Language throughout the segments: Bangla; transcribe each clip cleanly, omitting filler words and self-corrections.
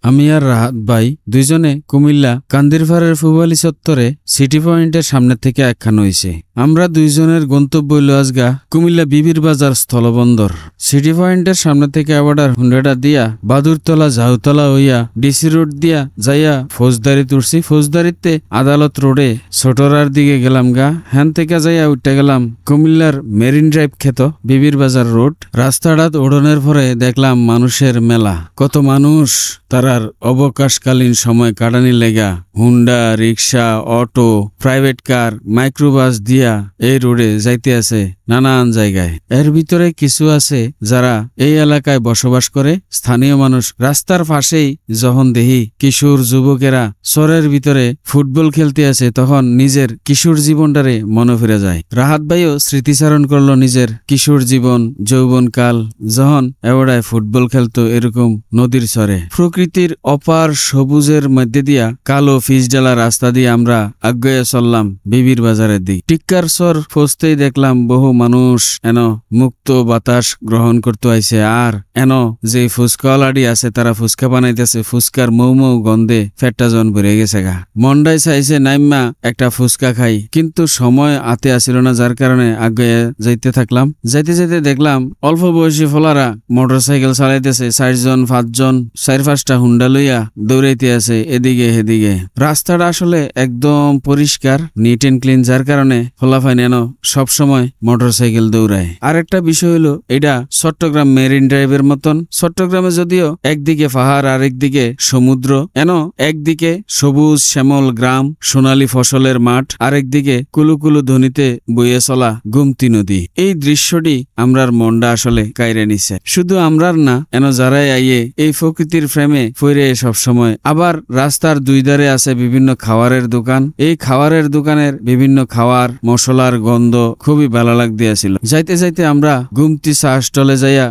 আমি আর রাহাত ভাই দুইজনে কুমিল্লা কান্দিরপাড়ের ফুবালি চত্বরে সিটি পয়েন্টের সামনে থেকে একখান হইছে। আমরা দুইজনের গন্তব্য হইল আজগা কুমিল্লা বিবির বাজার স্থলবন্দর। সিটি পয়েন্টের সামনে থেকে আবার হুন্ডাটা দিয়া বাদুরতলা ঝাউতলা হইয়া ডিসি রোড দিয়া যাইয়া ফৌজদারি তুলছি। ফৌজদারিতে আদালত রোডে ছোটরার দিকে গেলাম গা। হ্যান থেকে যাইয়া উঠতে গেলাম কুমিল্লার মেরিন ড্রাইভ খেত বিবির বাজার রোড। রাস্তাটাত ওড়নের পরে দেখলাম মানুষের মেলা। কত মানুষ তারার অবকাশকালীন সময় কাটানি লেগা হুন্ডা, রিক্সা, অটো, প্রাইভেট কার, মাইক্রোবাস দিয়া এই রোডে যাইতে আছে নানান জায়গায়। এর ভিতরে কিছু আছে যারা এই এলাকায় বসবাস করে স্থানীয় মানুষ। রাস্তার পাশেই যখন দেখি কিশোর যুবকেরা চরের ভিতরে ফুটবল খেলতে আছে তখন নিজের কিশোর জীবনটারে মনে ফিরে যায়। রাহাত ভাইও স্মৃতিচারণ করলো নিজের কিশোর জীবন, যৌবনকাল যখন এবারায় ফুটবল খেলতো এরকম নদীর চরে। প্রকৃতির অপার সবুজের মধ্যে দিয়া কালো ফিসডালা রাস্তা দিয়ে আমরা আগুয়ে চললাম বিবির বাজারের দিক। টিক্কার চর পৌঁছতেই দেখলাম বহু মানুষ এন মুক্ত বাতাস গ্রহণ করতে আইছে। আর এন যে ফুচকাওয়ালাডি আছে তারা ফুচকা বানাইতেছে। ফুচকার মৌ মৌ গন্ধে ফেটটা জন ভরে গেছে গা। মন্ডাই চাইছে নাইম্মা একটা ফুচকা খাই, কিন্তু সময় আতে আসিল না, যার কারণে আগুয়ে যাইতে থাকলাম। যাইতে যাইতে দেখলাম অল্প বয়সী ফলারা মোটর সাইকেল চালাইতেছে। 4জন 5জন 4-5টা হুন্ডা লইয়া দৌড়াইতে আছে এদিকে হেদিকে। রাস্তাটা আসলে একদম পরিষ্কার, নিট এন্ড ক্লিন, যার কারণে ফলাফাইন এন সবসময় মোটর সাইকেল দৌড়ায়। আর একটা বিষয় হলো এটা চট্টগ্রাম মেরিন ড্রাইভের মতন। চট্টগ্রামে যদিও একদিকে পাহাড় আর একদিকে সমুদ্র, এন একদিকে সবুজ শ্যামল গ্রাম, সোনালী ফসলের মাঠ, আরেকদিকে কুলুকুলু ধ্বনিতে বইয়ে চলা গুমতি নদী। এই দৃশ্যটি আমরার মনটা আসলে কাইরে নিছে। শুধু আমরার না, এন যারাই আইয়ে এই প্রকৃতির ফ্রেমে ফিরে সবসময়। আবার রাস্তার দুই ধারে আছে বিভিন্ন খাবারের দোকান। এই খাবারের দোকানের বিভিন্ন খাওয়ার মশলার গন্ধ খুবই ভালো লাগ দিয়েছিল। যাইতে যাইতে আমরা গুমতি চা স্টলে যাইয়া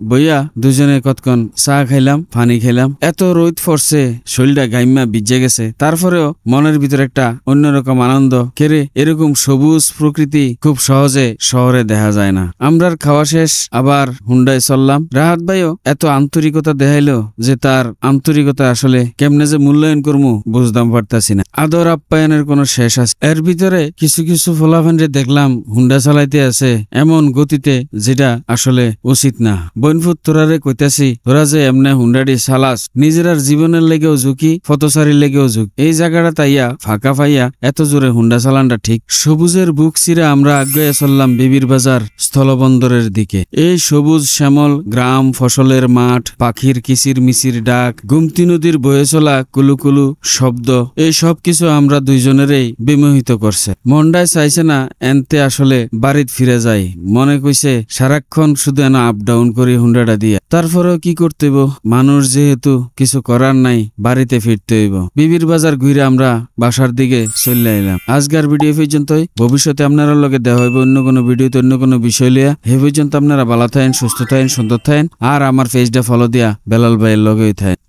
বইয়া দুজনে কতক্ষণ চা খাইলাম, পানি খেলাম। এত রোদ পড়ছে, শরীরটা গাইমা ভিজে গেছে, তারপরেও মনের ভিতরে একটা অন্যরকম আনন্দ। কেরে এরকম সবুজ প্রকৃতি খুব সহজে শহরে দেখা যায় না। আমরার খাওয়া শেষ, আবার হুন্ডায় চললাম। রাহাত ভাইও এত আন্তরিকতা দেখাইলো যে তার আন্তরিকতা আসলে কেমনে যে মূল্যায়ন করবো বুঝতাম পারতাছি না। আদর আপ্যায়নের কোনো শেষ আছে। এর ভিতরে কিছু কিছু ফলাফানরে দেখলাম হুন্ডা চালাইতে আছে এমন গতিতে যেটা আসলে উচিত না। বইনফুত তোরারে কইতাছি, তোরা যে এমনে হুন্ডাটি চালাস নিজেরার জীবনের লেগেও ঝুঁকি, পথচারীর লেগেও ঝুঁকি। এই জায়গাটা তাইয়া ফাঁকা পাইয়া এত জোরে হুন্ডা চালানটা ঠিক। সবুজের বুক চিরে আমরা আগুয়ে চললাম বিবির বাজার স্থলবন্দরের দিকে। এই সবুজ শ্যামল গ্রাম, ফসলের মাঠ, পাখির কিচির মিচির ডাক, গুমতি নদীর বয়ে চলা কুলুকুলু শব্দ, এই সব কিছু আমরা দুইজনেরই বিমোহিত করছে। মনটাই চাইছে না এনতে আসলে বাড়িত ফিরে যাই। মনে কইছে সারাক্ষণ শুধু এনা আপ ডাউন করি হুন্ডাটা দিয়ে। তারপরেও কি করতে হইব, মানুষ যেহেতু কিছু করার নাই, বাড়িতে ফিরতে হইব। বিবির বাজার ঘুরে আমরা বাসার দিকে চলে এলাম। আজকের ভিডিও পর্যন্তই। ভবিষ্যতে আপনারা লগে দেখা হইব অন্য কোনো ভিডিওতে অন্য কোনো বিষয় লিয়া। হে পর্যন্ত আপনারা ভালো থাকেন, সুস্থ থাকেন, সুন্দর থাকেন। আর আমার পেজটা ফলো দিয়া বেলাল ভাইয়ের লগেই থাকেন।